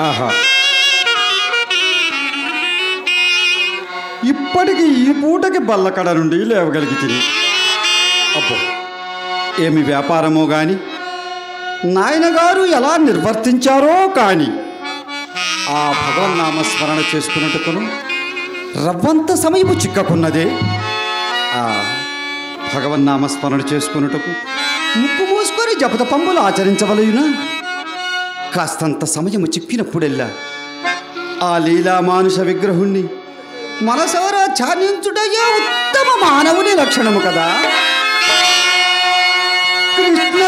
ఆహా, ఇప్పటికి ఈ పూటకి బల్లకడ నుండి లేవగలిగి తిని. అబ్బో, ఏమి వ్యాపారమో గాని నాయనగారు ఎలా నిర్వర్తించారో కానీ ఆ భగవన్నామస్మరణ చేసుకున్నట్టుకును రవ్వంత సమయము చిక్కకున్నదే. ఆ భగవన్నామస్మరణ చేసుకున్నట్టుకు ముక్కు మూసుకొని జపతపంబులు ఆచరించవలయునా? కాస్తంత సమయము చిక్కినప్పుడెల్లా ఆ లీలామానుష విగ్రహుణ్ణి మనసారా ధ్యానించుటయే ఉత్తమ మానవుని లక్షణము కదా. కృష్ణ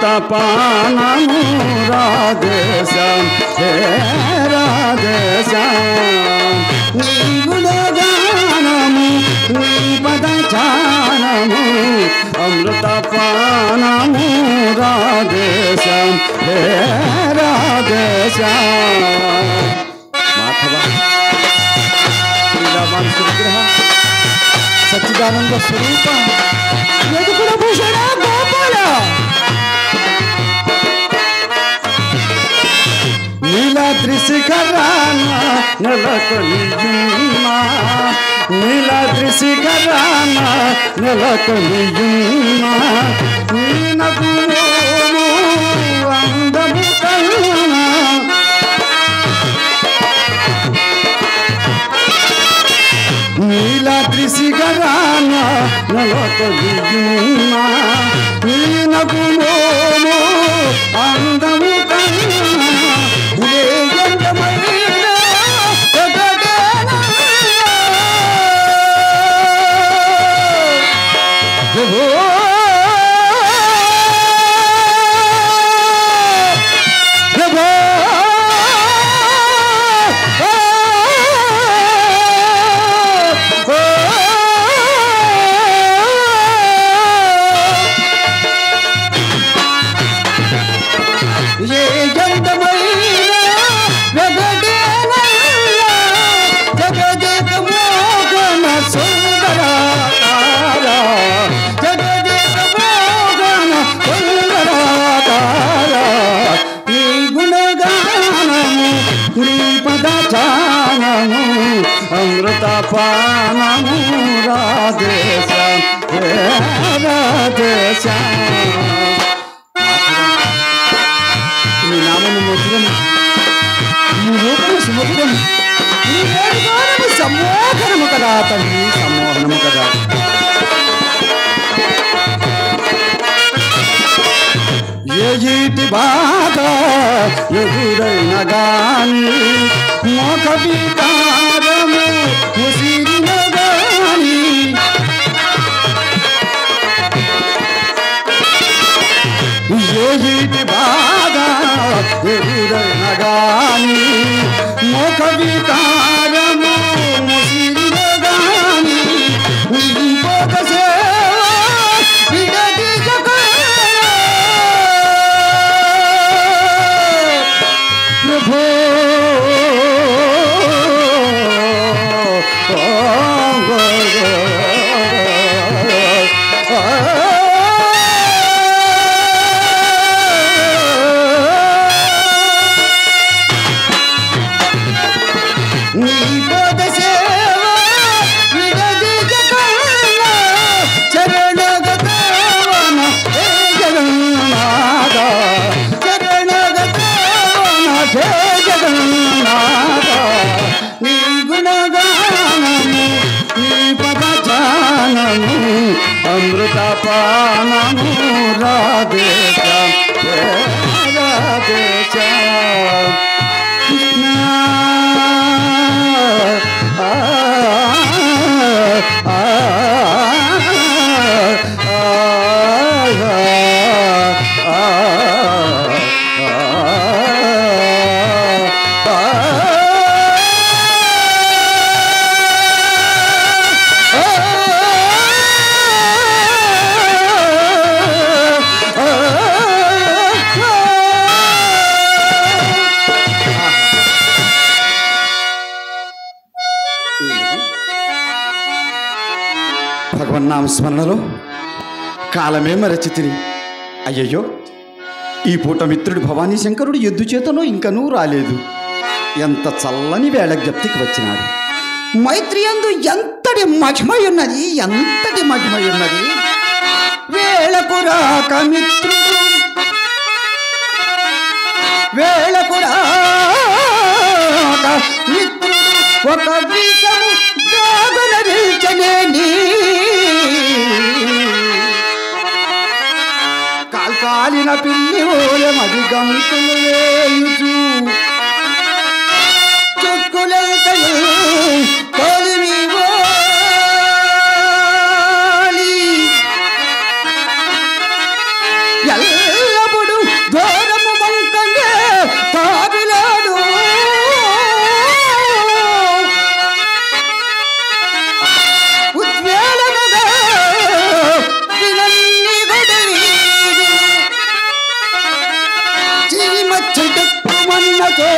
అమృతపానము రాధేశం హే రాధేశం, నీ గుణగానము నీ పదచానము అమృతపానము రాధేశం హే రాధేశం. మాధవ విగ్రహ సచ్చిదానంద స్వరూప యదుకుల భూషణ గోపాల నీలాద్రి శిఖరాన నెలకొనియున్నా, నీలాద్రి శిఖరాన నెలకొనియున్నా, నీ నగుమోము అందము కన్నా, నీలాద్రి శిఖరాన నెలకొనియున్నా, నీ నగుమోము అందము కన్నా, అమృతపానము రాధేశం హే రాధేశం. నీ నామము మధురం, నీ రూపము సుమధురం, నీ వేడుగానము సమ్మోహనము కదా తండ్రి, సమ్మోహనము కదా. ఏ ఈటి బాధ ఎదురైన గాని మోక వికారము ముసిరిన గాని, ఏ ఈటి బాధ ఎదురైన గాని మోక వికారము ముసిరిన గాని, ఇంకొక సేవ విడది ప్రభు చరణగత ప్రాణము రాధేశ రాధేశ కృష్ణ భగవన్నామ స్మరణలో కాలమే మరచితిని. అయ్యయ్యో, ఈ పూట మిత్రుడు భవానీ శంకరుడు ఎద్దు చేతనో ఇంకనూ రాలేదు. ఎంత చల్లని వేళ జ్ఞప్తికి వచ్చినాడు. మైత్రియందు ఎంతటి మహిమయున్నది, ఎంతటి మహిమయున్నది. వేళకు రాక మిత్రుడు, వేళకు రాక మిత్రుడు ఒక విషము జాగుల నిల్చనేని కాల్కాలిన పిల్లి ఓల మది గంతులు వేయుచు చుక్కులెంతలు తొలివి ఎల్లప్పుడు దూరము వంకనే తావిలాడు. ఉద్వేళముగా వినన్ని గొడవి చీమచ్చటక్కుమన్నతో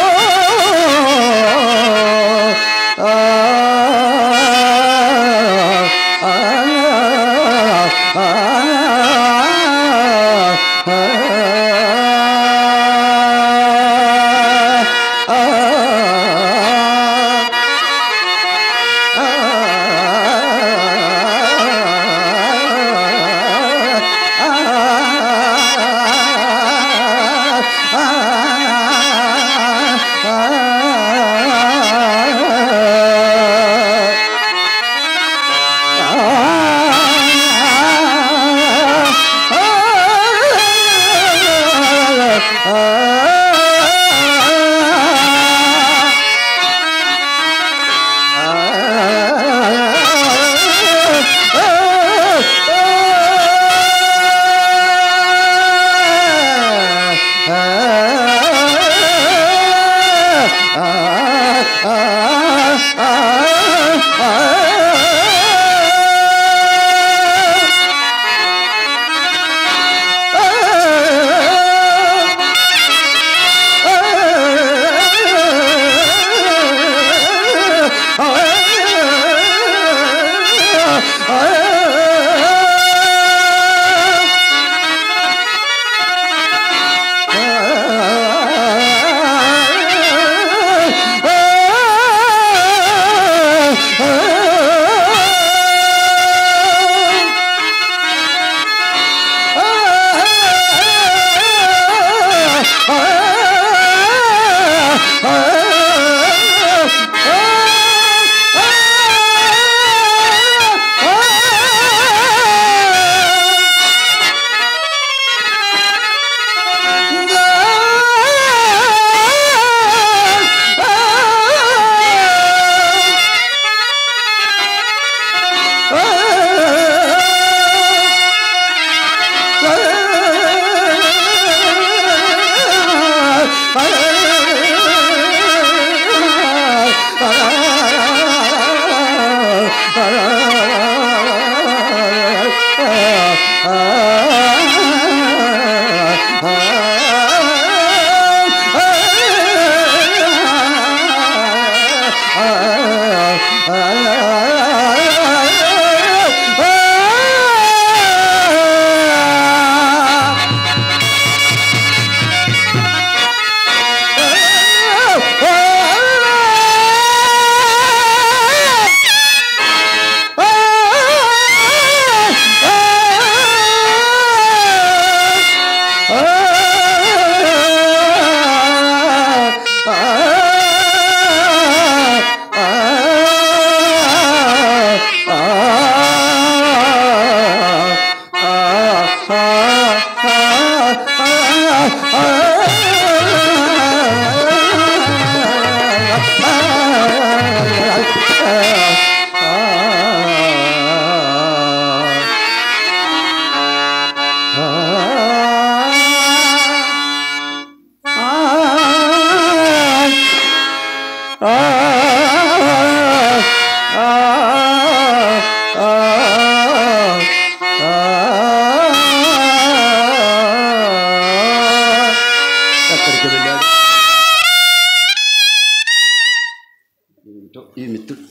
ఏంటో ఈ మిత్రుడు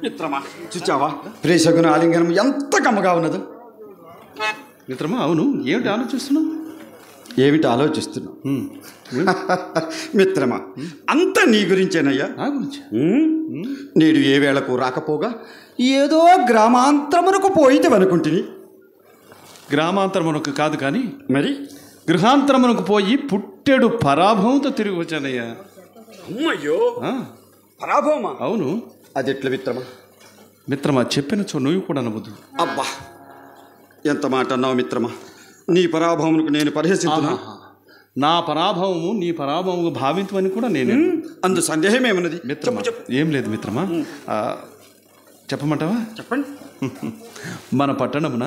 మిత్రమా చూచావా ప్రేసగున ఆలింగనం ఎంత కమ్మగా ఉన్నదో. మిత్రమా అవును, ఏమిటి ఆలోచిస్తున్నావు? ఏమిటి ఆలోచిస్తున్నావు? మిత్రమా అంతా నీ గురించేనయ్యా. నా గురించి? నేడు ఏ వేళకు రాకపోగా ఏదో గ్రామాంతరమునకు పోయితేవనుకుంటుని. గ్రామాంతరమునకు కాదు కానీ మరి గృహాంతరమునకు పోయి పుట్టెడు పరాభవంతో తిరిగి వచ్చానయ్యా. అమ్మయ్యో, పరాభవమా? అవును. అది ఎట్లా మిత్రమా? మిత్రమా చెప్పినచో నువ్వు కూడా నవ్వదు. అబ్బా, ఎంత మాట అన్నావు మిత్రమా. నీ పరాభవమునకు నేను పరిహసిస్తున్నా. నా పరాభవము నీ పరాభవము భావించమని కూడా నేను. అందు సందేహం ఏమన్నది మిత్రమా? ఏం లేదు మిత్రమా, చెప్పమంటావా? చెప్పండి. మన పట్టణమున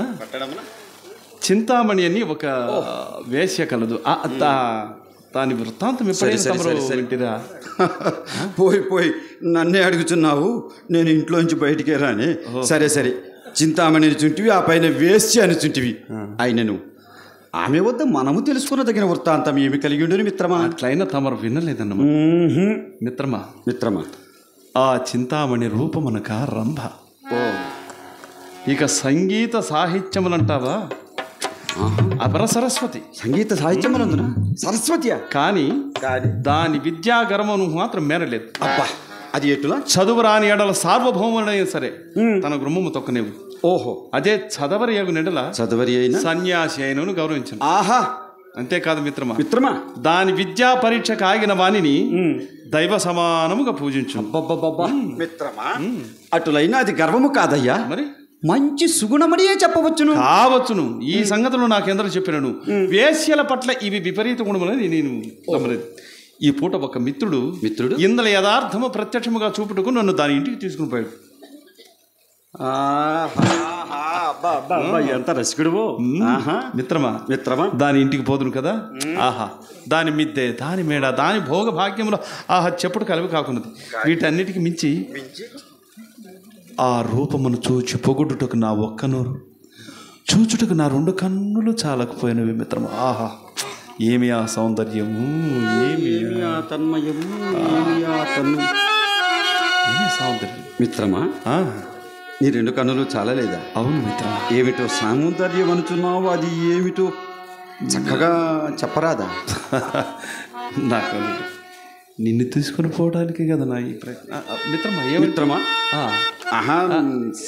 చింతామణి అని ఒక వేశ్య కలదు. దాని వృత్తాంతం ఎప్పుడైనా పోయి నన్నే అడుగుతున్నావు. నేను ఇంట్లోంచి బయటికే రాని. సరే సరే, చింతామణి చుంటివి, ఆ పైన వేశ్య అని చుంటివి. అయినను ఆమె వద్ద మనము తెలుసుకున్నదగిన వృత్తాంతం ఏమి కలిగి ఉండను మిత్రమా? అట్లయినా తమరు వినలేదన్నమా. మిత్రమా ఆ చింతామణి రూపమనక రంభ. ఇక సంగీత సాహిత్యములంటావా అపర సరస్వతి. సంగీత సాహిత్యములందున సరస్వతియా? కానీ దాని విద్యా గర్వము మాత్రం మేరలేదు. అబ్బా, అది ఎటులా? చదువు రాని ఎడల సార్వభౌముడైనా సరే తన గృహము తొక్కనేవు. ఓహో, అదే చదవరి యగు నెడల చదవరి అయిన సన్యాసి అయినను గౌరవించను. ఆహా, అంతేకాదు మిత్రమా దాని విద్యా పరీక్షకు ఆగిన వాణిని దైవ సమానముగా పూజించు. మిత్రమా అటులైనా అది గర్వము కాదయ్యా, మరి మంచి సుగుణమడియే చెప్పవచ్చును. కావచ్చును. ఈ సంగతులు నాకెందరూ చెప్పినను. వేశ్యల పట్ల ఇవి విపరీత గుణములని నేను నమ్మలేదు. ఈ పూట ఒక మిత్రుడు ఇందులో యథార్థము ప్రత్యక్షముగా చూపుటకు నన్ను దాని ఇంటికి తీసుకుని పోయాడు. ఎంత రసికుడువో మిత్రమా. దాని ఇంటికి పోదును కదా. ఆహా, దాని మిద్దె, దాని మేడ, దాని భోగ భాగ్యములో ఆహా చెప్పుడు కలివి కాకున్నది. వీటన్నిటికి మించి ఆ రూపమును చూచి పొగుడుటకు నా ఒక్క నోరు, చూచుటకు నా 2 కన్నులు చాలకపోయినవి మిత్రమా. ఆహా, ఏమి ఆ సౌందర్యము, ఏమి ఆ తన్మయము, ఏమి సౌందర్యం మిత్రమా. నీ 2 కన్నులు చాలలేదా? అవును మిత్రమా. ఏమిటో సౌందర్యం అనుచున్నావు, అది ఏమిటో చక్కగా చెప్పరాదా? నాకు నిన్ను తీసుకుని పోవడానికి కదా నా ఈ ప్రయత్నం. మిత్రమా మిత్రమా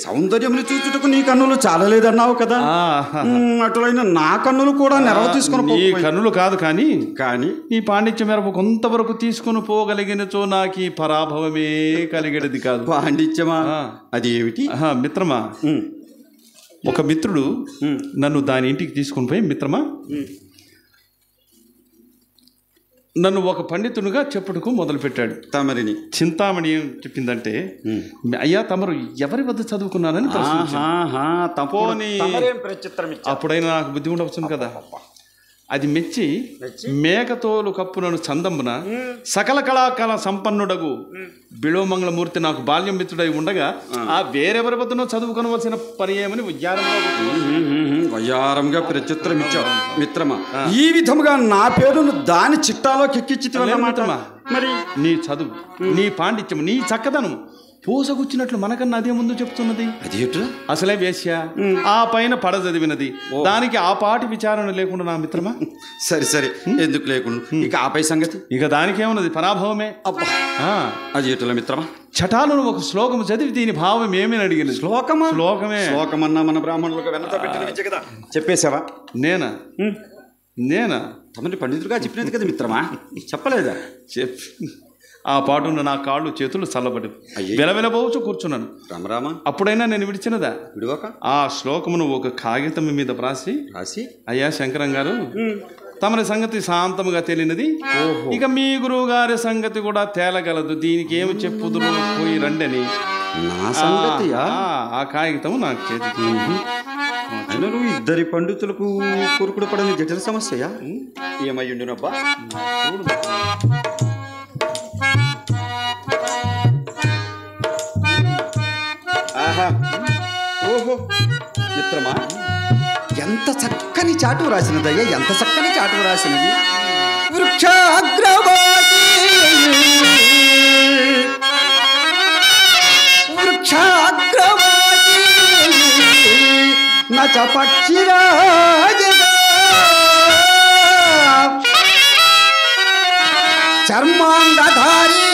సౌందర్యమును చూచుటకు నీ కన్నులు చాలలేదన్నావు కదా. అటులైన నా కన్నులు కూడా నెరవ తీసుకుని ఈ కన్నులు కాదు కానీ నీ పాండిత్యం మేరకు కొంతవరకు తీసుకుని పోగలిగినచో నాకు ఈ పరాభవమే కలిగేది కాదు. పాండిత్యమా? అది ఏమిటి మిత్రమా? ఒక మిత్రుడు నన్ను దాని ఇంటికి తీసుకుని పోయి మిత్రమా నన్ను ఒక పండితునిగా చెప్పుటకు మొదలుపెట్టాడు. తమరిని చింతామణి ఏం చెప్పిందంటే, అయ్యా తమరు ఎవరి వద్ద చదువుకున్నారని. అప్పుడైనా నాకు బుద్ధి ఉండవచ్చు కదా. అది మెచ్చి మేకతోలు కప్పునను చందమున సకల కళాకాల సంపన్నుడగు బిళోమంగళమూర్తి నాకు బాల్యం మిత్రుడై ఉండగా ఆ వేరెవరి వద్దనో చదువుకొనవలసిన పని ఏమని వయ్యారంగా ప్రత్యుత్తరం ఇచ్చావు మిత్రమా. ఈ విధముగా నా పేరును దాని చిట్టాలోకి ఎక్కించి మరి నీ చదువు, నీ పాండిత్యం, నీ చక్కదనం పూసగుచ్చినట్లు మనకన్నా అదే ముందు చెప్తున్నది. అసలే వేశ్య, ఆ పైన పడ చదివినది, దానికి ఆ పాటి విచారణ లేకుండా నా మిత్రమా. సరే ఎందుకు లేకుండా ఇక ఆపై సంగతి. ఇక దానికేమున్నది, పరాభవమే. అబ్బా, అది ఎటుల మిత్రమా? చటాలను ఒక శ్లోకము చదివి దీని భావం ఏమని అడిగింది. శ్లోకమే. శ్లోకమన్నా మన బ్రాహ్మణులకు వెనతో పెట్టిన విద్య కదా. చెప్పేశావా? నేనా తమని పండితుడుగా చెప్పినది కదా మిత్రమా, చెప్పలేదా? ఆ పాటున్న నా కాళ్ళు చేతులు చల్లబడి వెలవెలబోచు కూర్చున్నాను. రామరామ, అప్పుడైనా నేను విడిచినదా? ఆ శ్లోకమును ఒక కాగితం మీద రాసి అయ్యా శంకరం గారు, తమరి సంగతి శాంతముగా తెలియనిది, ఇక మీ గురువు గారి సంగతి కూడా తేలగలదు, దీనికి ఏమి చెప్పుదురు, పోయి రండని ఆ కాగితము నాకు చేతికి. ఇద్దరి పండితులకు కొరుకుడు పడని జటిల సమస్య ఏమయ్యుండునబ్బా. ఓహో మిత్రమా, ఎంత చక్కని చాటు రాసినదయ్యా, ఎంత చక్కని చాటు రాసినది. వృక్షాగ్ర నచ పక్షిరాజ చర్మాంగధారీ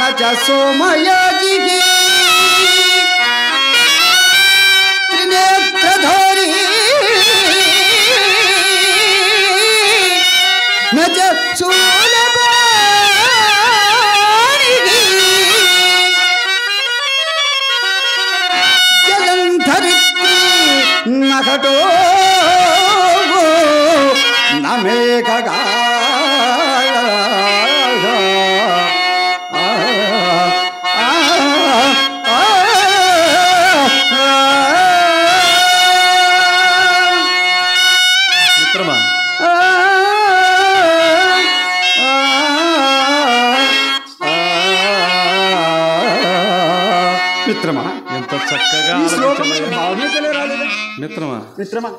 నచ సోమయాజి త్రినేత్రధారీ నచ శూలపాణి జలంధరిత్రి నఘటో నమేఘగా మిత్రమా మిత్రమా ఎంత చక్కగా ఈ శ్లోకం ఆలోచించలేదు. భావమే తెలియరాలేదా? మిత్రమా మిత్రమా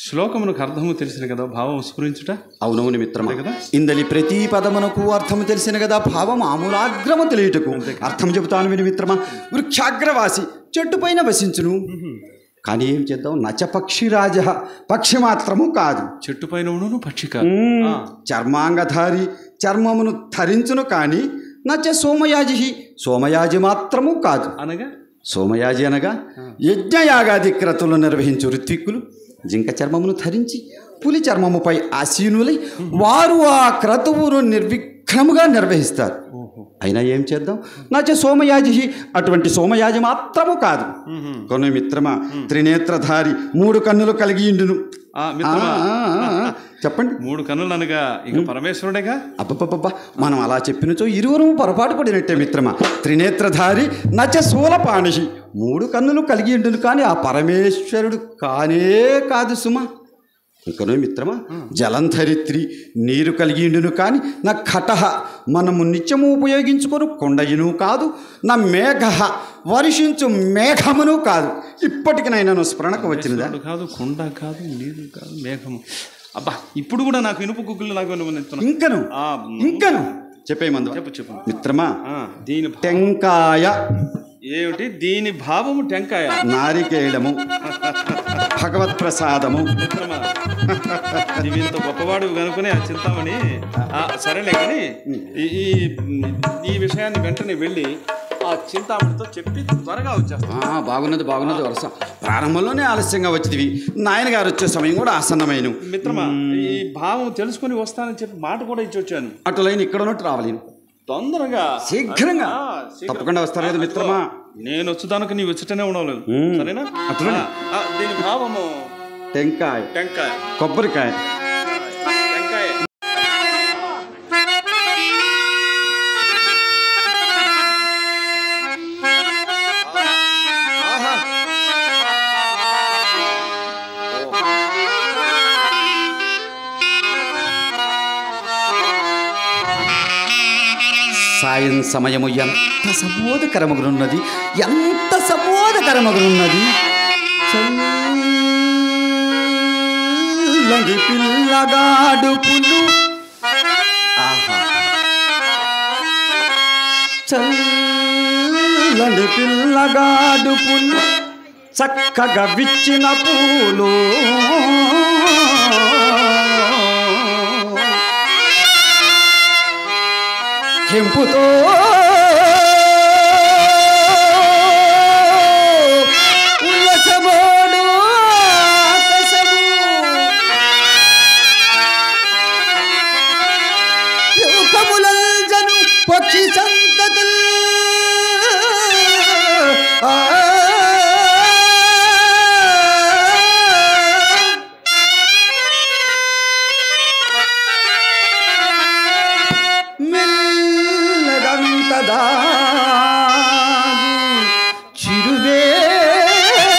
శ్లోకమునకు అర్థము తెలిసిన కదా భావం స్ఫురించుట. అవునవును మిత్రమా అంతే కదా? ఇందలి ప్రతి పదమునకు అర్థము తెలిసిన కదా భావం ఆమూలాగ్రము తెలియటకు అర్థం చెబుతాను విని మిత్రమా. వృక్షాగ్రవాసి చెట్టు పైన వసించును కానీ ఏం చేద్దాం నచ పక్షిరాజ పక్షి మాత్రము కాదు చెట్టు పైన ఉండును పక్షి కాదు. చర్మాంగధారి చర్మమును ధరించును కానీ నచ సోమయాజి సోమయాజి మాత్రము కాదు. అనగా సోమయాజి అనగా యజ్ఞయాగాది క్రతులు నిర్వహించు ఋత్విక్కులు జింక చర్మమును ధరించి పులి చర్మముపై ఆసీనులై వారు ఆ క్రతువును నిర్విఘ్నముగా నిర్వహిస్తారు. అయినా ఏం చేద్దాం నచ సోమయాజి అటువంటి సోమయాజి మాత్రము కాదు. కొను మిత్రమా త్రినేత్రధారి 3 కన్నులు కలిగి ఉండును. మిత్రమా చెప్పండి 3 కన్నులు అనగా ఇక పరమేశ్వరుడేగా. అబ్బబ్బబ్బా మనం అలా చెప్పినచో ఇరువురు పొరపాటు పడినట్టే మిత్రమా. త్రినేత్రధారి నచ శూలపాణి 3 కన్నులు కలిగి ఉండును కానీ ఆ పరమేశ్వరుడు కానే కాదు సుమా. ఇంకనో మిత్రమా జలంధరిత్రి నీరు కలిగి ఉండును కానీ నా ఘటహ మనము నిత్యము ఉపయోగించుకొని కొండయును కాదు. నా మేఘ వర్షించు మేఘమును కాదు. ఇప్పటికినైనా స్మరణకు వచ్చినదా? కాదు కొండ కాదు నీరు కాదు మేఘము. అబ్బా ఇప్పుడు కూడా నాకు ఇనుపు గుగ్గులు నాకు ఇంకను చెప్పేమందు చెప్పు మిత్రమా. దీని టెంకాయ ఏమిటి? దీని భావము టెంకాయ, నారికేళము, భగవత్ ప్రసాదము. మిత్రమా ఇంత గొప్పవాడు కనుకునే ఆ చింతామణి సరేలే కానీ ఈ విషయాన్ని వెంటనే వెళ్ళి ఆ చింతామణితో చెప్పి త్వరగా వచ్చేస్తా. బాగున్నది వరుస. ప్రారంభంలోనే ఆలస్యంగా వచ్చింది. నాయన గారు వచ్చే సమయం కూడా ఆసన్నమైన. మిత్రమా ఈ భావం తెలుసుకొని వస్తానని చెప్పి మాట కూడా ఇచ్చి వచ్చాను. అటులైన ఇక్కడ ఉన్నట్టు రావలేను. తొందరగా శీఘ్రంగా తప్పకుండా వస్తారు కదా మిత్రమా. నేను వచ్చేదానికి నీ వచ్చేటనే ఉండలేదు సరేనా. దీని భావము టెంకాయ కొబ్బరికాయ. సాయం సమయము ఎంత సమోదకరమగునున్నది, ఎంత సమోదకరమగునున్నది. చల్లని పిల్లగాడుపులు చల్లని పిల్లగాడుపులు చక్కగా విచ్చిన పూలు కెంపుతో ఉల్లసమోడు ఆకాశము యుకములంజను పక్షి సంతతుల్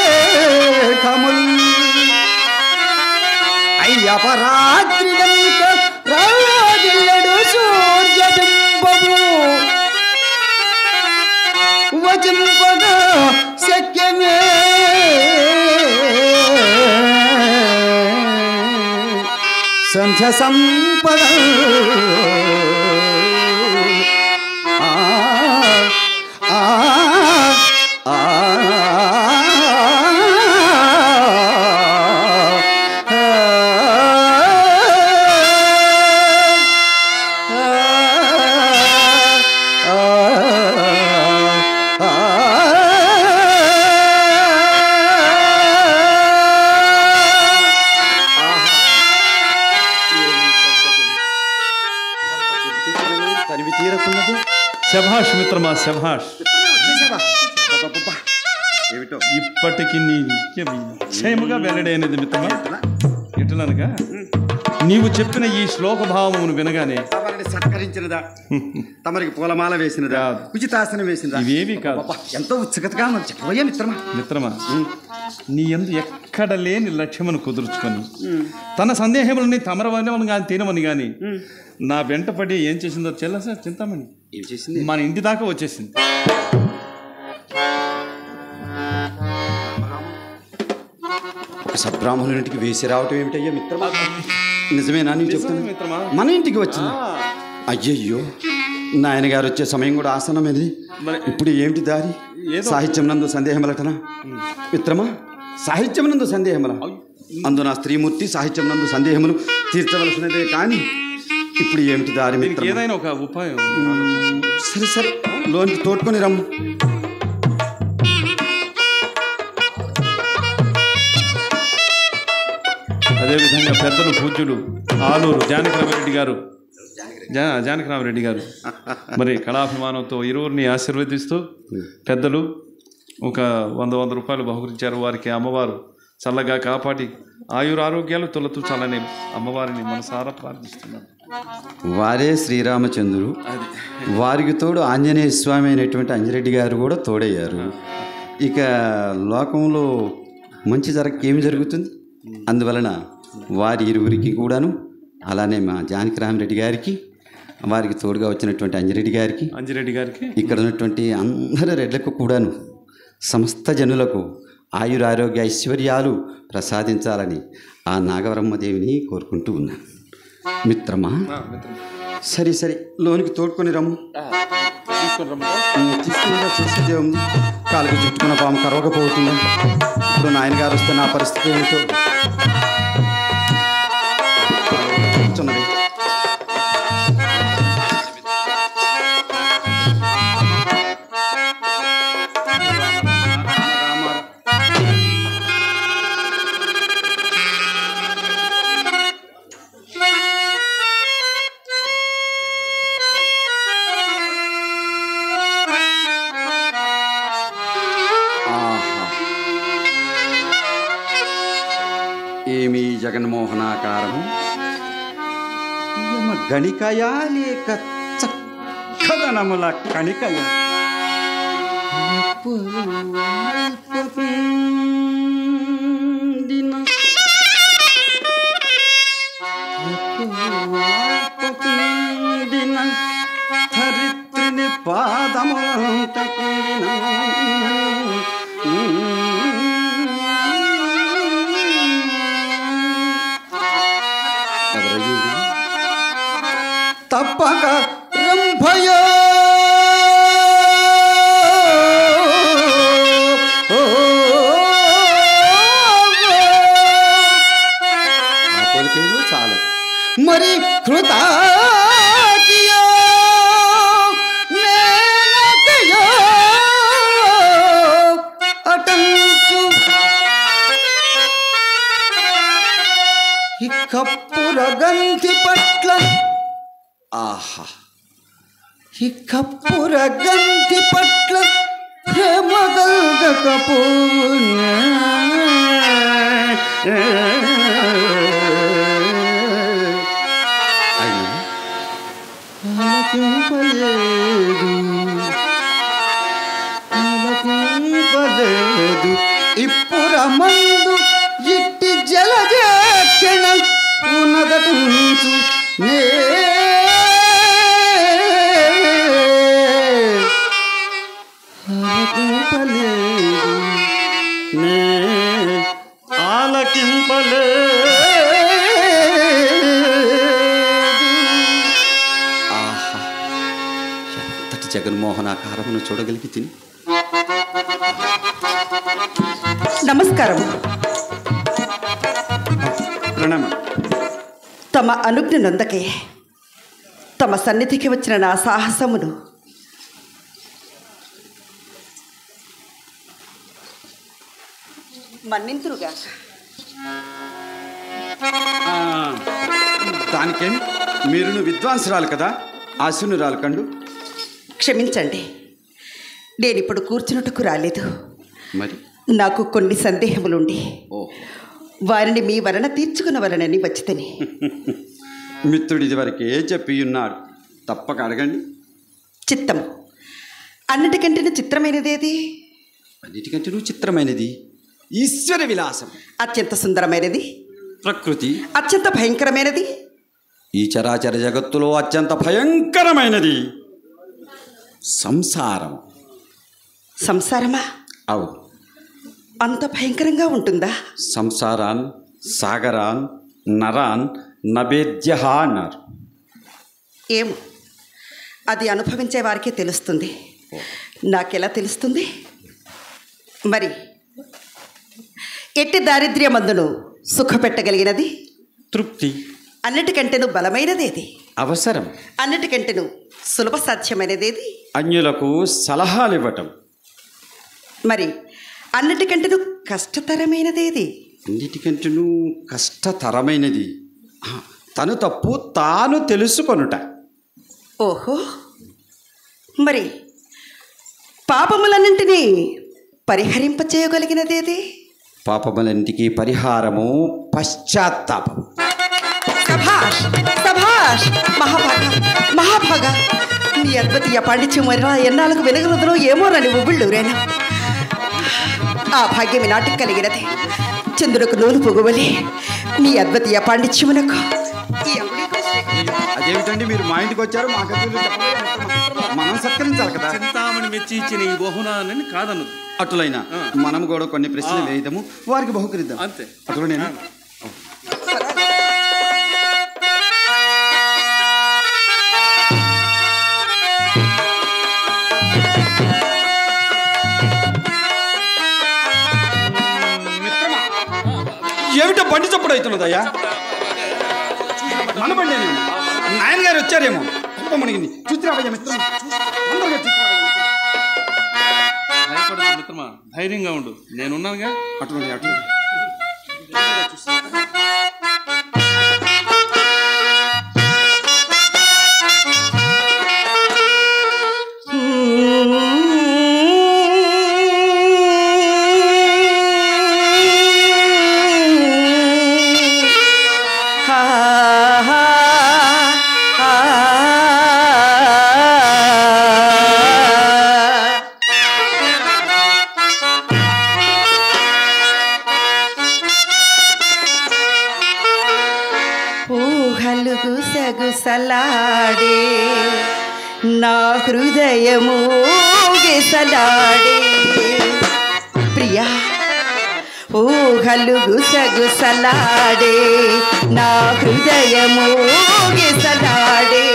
చిరువేకముల్ అయ్యపరాత్రినంత రాజిల్లడు సూర్యబింబము వచింపగా శక్యమే సంధ్య సంపద ఆ తనివి తీరకున్నది. శభాష్ మిత్రమా, శభాష్. వచ్చేసావా? అబ్బబ్బబ్బా. ఏమిటో ఇప్పటికి నీ నిశ్చయముగా వెల్లడైనది మిత్రమా. ఎటులనగా నీవు చెప్పిన ఈ శ్లోక భావమును వినగానే తమరిని సత్కరించినదా, తమరికి పూలమాల వేసినదా, ఉచితాసనం వేసినదా, ఇవేవి కాదు. అబ్బబ్బా, ఎంతో ఉత్సుకతగా మనం చెప్పబోయే మిత్రమా. మిత్రమా, నీ యందు ఎక్కడ లేని లక్ష్యమును కుదుర్చుకొని తన సందేహములని తమరవని కానీ తినమని కానీ నా వెంటపడి ఏం చేసిందో చెల్లసా చింతామణి ఏం చేసింది? మన ఇంటి దాకా వచ్చేసింది. సద్బ్రాహ్మణునింటికి వేసి రావటం ఏమిటయ్యా మిత్రమా? నిజమేనా నీవు చెప్తున్నా? మిత్రమా, మన ఇంటికి వచ్చింది. అయ్యయ్యో, నాయనగారు వచ్చే సమయం కూడా ఆసనమేది. మరి ఇప్పుడు ఏమిటి దారి? సాహిత్యం నందు సందేహములటనా మిత్రమా? సాహిత్యం నందు సందేహముల అందున స్త్రీమూర్తి సాహిత్యం నందు సందేహములు తీర్చవలసినదే కానీ ఇప్పుడు ఏమిటి దారి మిత్రమా? ఏదైనా ఒక ఉపాయం. సరే సరే, లోనికి తోడుకొని రమ్ము. అదేవిధంగా పెద్దలు పూజ్యులు ఆలూరు జానకిరామరెడ్డి గారు జానకిరామరెడ్డి గారు మరి కళాభిమానంతో ఇరువురిని ఆశీర్వదిస్తూ పెద్దలు ఒక 100 రూపాయలు బహుకరించారు. వారికి అమ్మవారు చల్లగా కాపాడి ఆయురారోగ్యాలు తొలతూచాలని అమ్మవారిని మనసారా ప్రార్థిస్తున్నాను. వారే శ్రీరామచంద్రుడు, వారికి తోడు ఆంజనేయ స్వామి అయినటువంటి అంజిరెడ్డి గారు కూడా తోడయ్యారు. ఇక లోకంలో మంచి ఏమి జరుగుతుంది? అందువలన వారి ఇరువురికి కూడాను, అలానే మా జానకిరామరెడ్డి గారికి, వారికి తోడుగా వచ్చినటువంటి అంజిరెడ్డి గారికి, ఇక్కడ ఉన్నటువంటి అందరి రెడ్లకు కూడాను, సమస్త జనులకు ఆయురారోగ్య ఐశ్వర్యాలు ప్రసాదించాలని ఆ నాగవరమ్మదేవిని కోరుకుంటూ ఉన్నాను. మిత్రమా, సరే సరే, లోనికి తోడుకొని రమ్ము. తీసుకుని చేసేదే ఉంది. కాలుకి చుట్టుకున్న పాము కరవకపోతుందా? ఇప్పుడు నాయనగారు వస్తే నా పరిస్థితి ఏమిటో కూర్చున్నది. ఏమి జగన్మోహనాకారము? యమ గణికయా లేక చక్కదనముల కణికయ? ధరిత్రిని పాదములంత తప్పక రంభయో చాలు మరి కృతాచియో మేనకయో అటంచు ఇక్కప్పుర గంధి పట్ల ఆహా ఈ కప్పుర గంధి పట్ల ప్రేమ కలగకపోనా? ఆలకింపలేదు ఇప్పుర మందు ఇట్టి జలజక్షణ ఉన్నదటుంచు నే జగన్మోహనాకారమును చూడగలిగి తిని. నమస్కారం. ప్రణామ. తమ అనుజ్ఞ నొందకే తమ సన్నిధికి వచ్చిన నా సాహసమును మన్నింతురుగా. దానికేమి, మీరును విద్వాంసురాలు కదా, ఆశీనురాలు కండు. క్షమించండి, నేనిప్పుడు కూర్చున్నట్టుకు రాలేదు. మరి నాకు కొన్ని సందేహములుండి ఓ వారిని మీ వలన తీర్చుకునవలనని వచ్చితని. మిత్రుడు ఇదివరకే చెప్పి ఉన్నాడు, తప్పక అడగండి. చిత్తము అన్నిటికంటే చిత్రమైనదేది? అన్నిటికంటే చిత్రమైనది ఈశ్వర విలాసం. అత్యంత సుందరమైనది ప్రకృతి. అత్యంత భయంకరమైనది ఈ చరాచర జగత్తులో అత్యంత భయంకరమైనది సంసారం. సంసారమా? అవును. అంత భయంకరంగా ఉంటుందా? సంసారాన్ సాగరాన్ నరాన్ నభేద్య అన్నారు. ఏమో, అది అనుభవించే వారికే తెలుస్తుంది. నాకెలా తెలుస్తుంది? మరి ఎట్టి దారిద్ర్యమందును సుఖపెట్టగలిగినది తృప్తి. అన్నిటికంటేను బలమైనదేది? అవసరం. అన్నిటికంటేను సులభ సాధ్యమైనదేది? అన్యులకు సలహాలు ఇవ్వటం. మరి అన్నిటికంటేను కష్టతరమైనదేది? అన్నిటికంటే కష్టతరమైనది తను తప్పు తాను తెలుసుకొనుట. ఓహో, మరి పాపములన్నింటినీ పరిహరింపచేయగలిగినదేది? పాపములన్నిటికీ పరిహారము పశ్చాత్తాపం. సభాష్ సభాష్, మహాభాగ మహాభాగ, నీ అద్వితీయ పాండిత్యం ఎన్నాళ్ళకు వెలుగునదో ఏమోనని ఉవ్విళ్ళూరేనా. ఆ భాగ్యం నాటికి కలిగినది. చంద్రులకు నూలు పొగువలి నీ అద్వితీయ పాండిత్యమునకు ఈ అదేమిటండి మీరు మా ఇంటికి వచ్చారు, మాకు మనం సత్కరించాలి కదా. చింతామణి మెచ్చి ఇచ్చిన ఈ బహుమానాన్ని కాదన్నది. అటులైనా మనం కూడా కొన్ని ప్రశ్నలు వేయదాము, వారికి బహుకరిద్దాం. అంతే. అటు నేను ఏమిటో బండి చప్పుడు అవుతున్నదయ్యా. మన బండి నాయనగారు వచ్చారేమో. మునిగింది చూసిరావయ్యా మిత్రమా, తొందరగా చూసిరావయ్యా. భయపడదు మిత్రమా, ధైర్యంగా ఉండు, నేనున్నానుగా. అటువంటి అటు గుసలాడే నా హృదయము గిసలాడే ప్రియా. ఊహలు గుసగుసలాడే నా హృదయము గిసలాడే.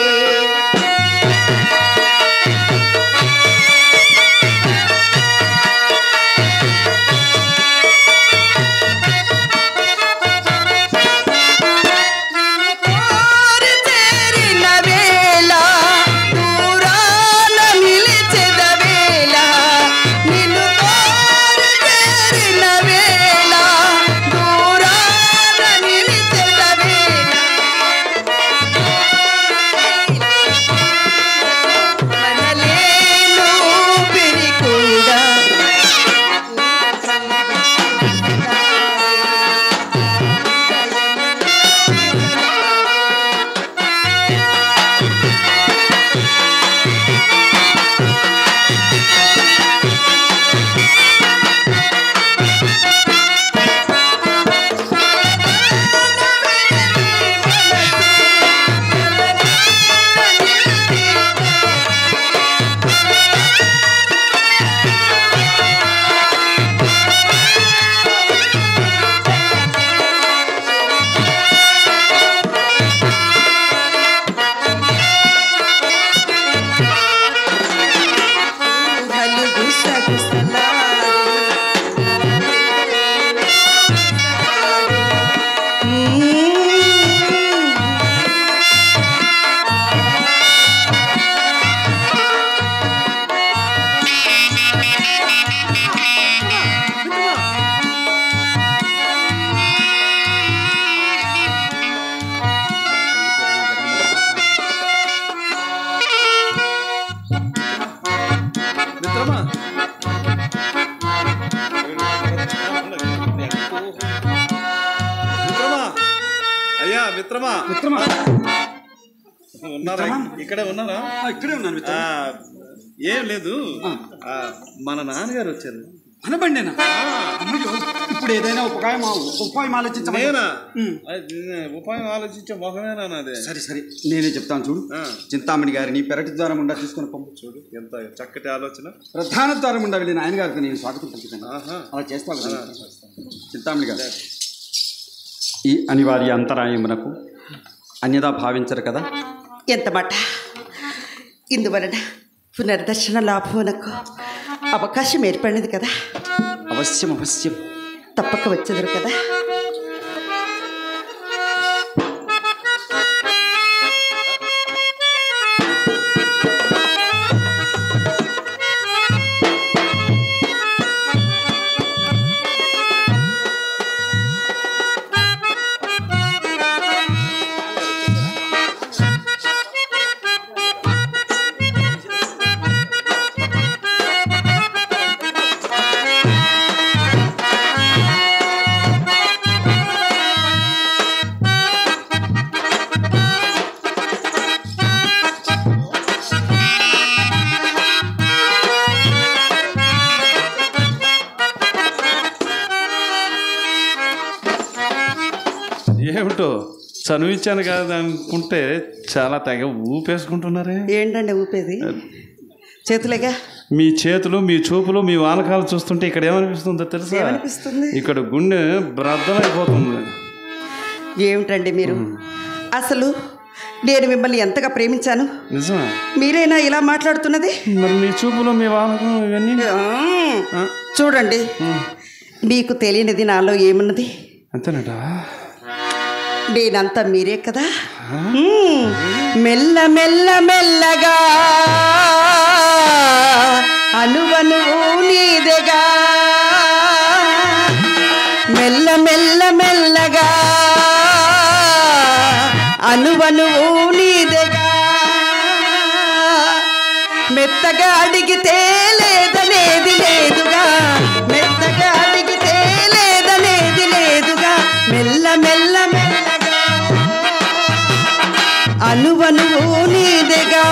ఉన్నారా? ఇక్కడే ఉన్నారా? ఇక్కడే ఉన్నాను. ఏం లేదు, మన నాన్నగారు వచ్చారు. అనబండినా? ఇప్పుడు ఏదైనా ఉపాయం ఆలోచించమని. నేనా? ఉపాయం ఆలోచించే మొహమేనా నాదే? సరే సరే, నేనే చెప్తాను చూడు. చింతామణి గారిని పెరటి ద్వారం ఉండా తీసుకుని పంపు. చూడు ఎంత చక్కటి ఆలోచన. ప్రధాన ద్వారం ఉండా వెళ్ళిన ఆయన గారికి నేను స్వాగతం పలుకుతాను. అలా చేస్తాను. చింతామణి గారు, ఈ అనివార్య అంతరాయమునకు అన్యదా భావించరు కదా? ఎంత మాట! ఇందువలన పునర్దర్శన లాభమునకు అవకాశం ఏర్పడినది కదా. అవశ్యం అవశ్యం, తప్పక వచ్చేదరు కదా. ఏమిటో చనువిచ్చాను కదా అనుకుంటే చాలా తెగ ఊపేసుకుంటున్నారే. ఏంటండి ఊపేది? చేతులేగా. మీ చేతులు, మీ చూపులు, మీ వానకాలు చూస్తుంటే ఇక్కడ ఏమనిపిస్తుందో తెలుసా? ఇక్కడ గుండె బ్రద్దలైపోతుంది. ఏమిటండి మీరు? అసలు నేను మిమ్మల్ని ఎంతగా ప్రేమించాను. నిజమా? మీరేనా ఇలా మాట్లాడుతున్నది? మరి మీ చూపులు, మీ వానకం ఇవన్నీ చూడండి. మీకు తెలియనిది నాలో ఏమున్నది? అంతేనట. నేనంతా మీరే కదా. మెల్ల మెల్ల మెల్లగా అనువను నీదెగా, మెల్ల మెల్ల మెల్లగా అనువను నీదెగా, మెత్తగా అడిగితే లేదనేది లేదుగా, మెత్తగా అడిగితే లేదనేది లేదుగా, మెల్ల మెల్ల మెల్లగా అనువనువు నీదెగా.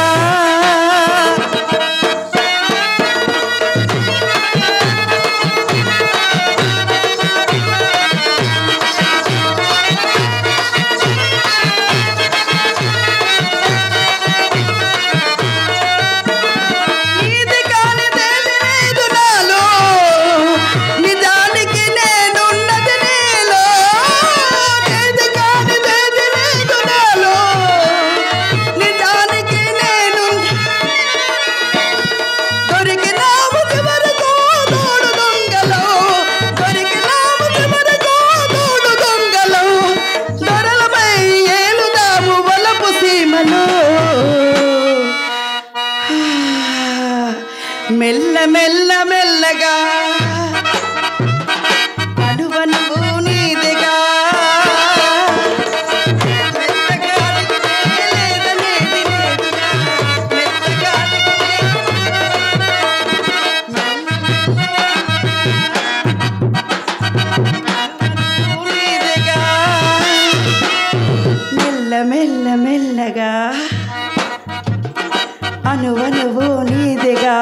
మెల్ల మెల్ల మెల్లగా అనువనువు నీదెగా, మెత్తగా అడిగితే లేదనేది లేదుగా, మెత్తగా నీదెగా, మెల్ల మెల్ల మెల్లగా అనువనువు నీదెగా.